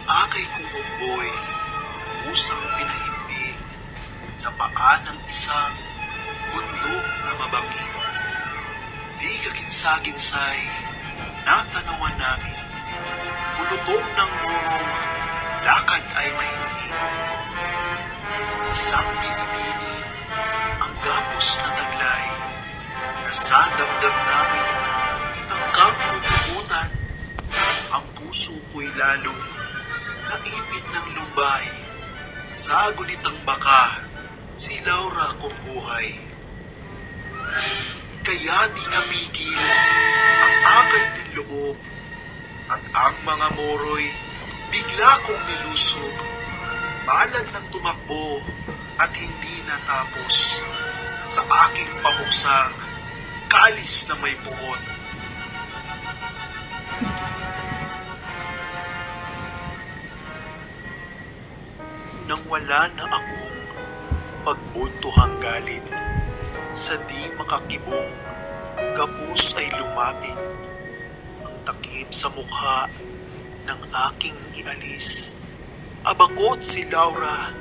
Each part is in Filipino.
akay kumuboy, usang pinahimbing sa paa ng isang bundok na mabangin. Di kaginsa-ginsay, natanawan namin, pulutong ng murong, lakad ay mahingin. Isang binibini, ang gapos na taglay, na sa damdam namin, tangkang pupugutan. Ang puso ko'y lalong naipit ng lumbay. Sa gunitang baka, si Laura kong buhay. Kaya di namigil ang akay ng loob, at ang mga moro'y bigla kong nilusog. Balad ng tumakbo at hindi natapos sa aking pamuksang kalis na may buhon. Nang wala na akong pagbuntuhang galit, sa di makakibong kapos ay lumapit. Ang takip sa mukha ng aking ialis. Abakot si Laura,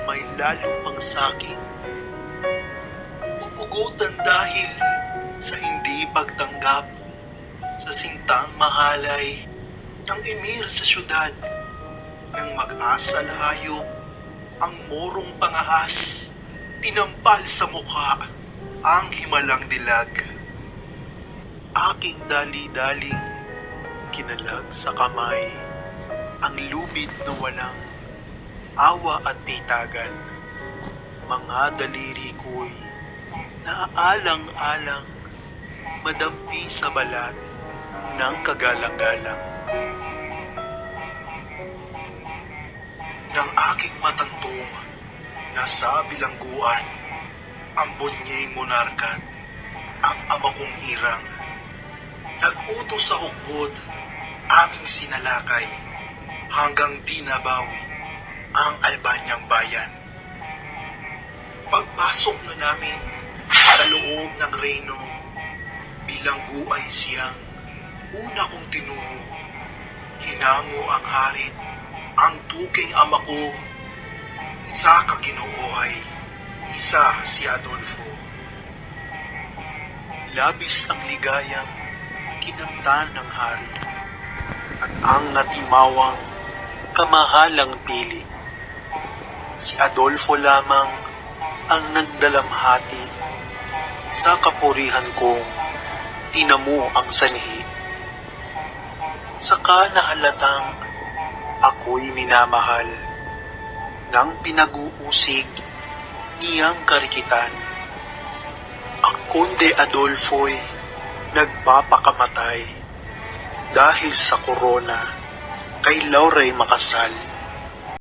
may lalo pang saking. Pupugutan dahil sa hindi pagtanggap, sa sintang mahalay ng emir sa syudad, nang mag-asa lahayop ang morong pangahas, tinampal sa mukha ang himalang dilag. Aking dali-daling kinalag sa kamay ang lubid na walang awa at pitagan. Mga daliri ko'y naaalang-alang, madampi sa balat ng kagalang-galang. Nang aking matantong nasa bilangguan, ang bunyeng monarkat, ang ama kong hirang, nag-utos sa hukbod, aming sinalakay, hanggang di nabawi ang Albanyang bayan. Pagpasok na namin sa loob ng reyno, bilanggu ay siyang una kong tinuro. Hinango ang harit, ang tuking ama ko, sa kaginoohay, isa si Adolfo. Labis ang ligayang kinamtan ng hari, at ang natimawang kamahalang pilit. Si Adolfo lamang ang nagdalamhati sa kapurihan kong tinamo ang sanhi. Saka nahalatang ako'y minamahal ng pinag-uusig niyang karikitan. Ang Konde Adolfo'y nagpapakamatay dahil sa korona kay Laura'y makasal.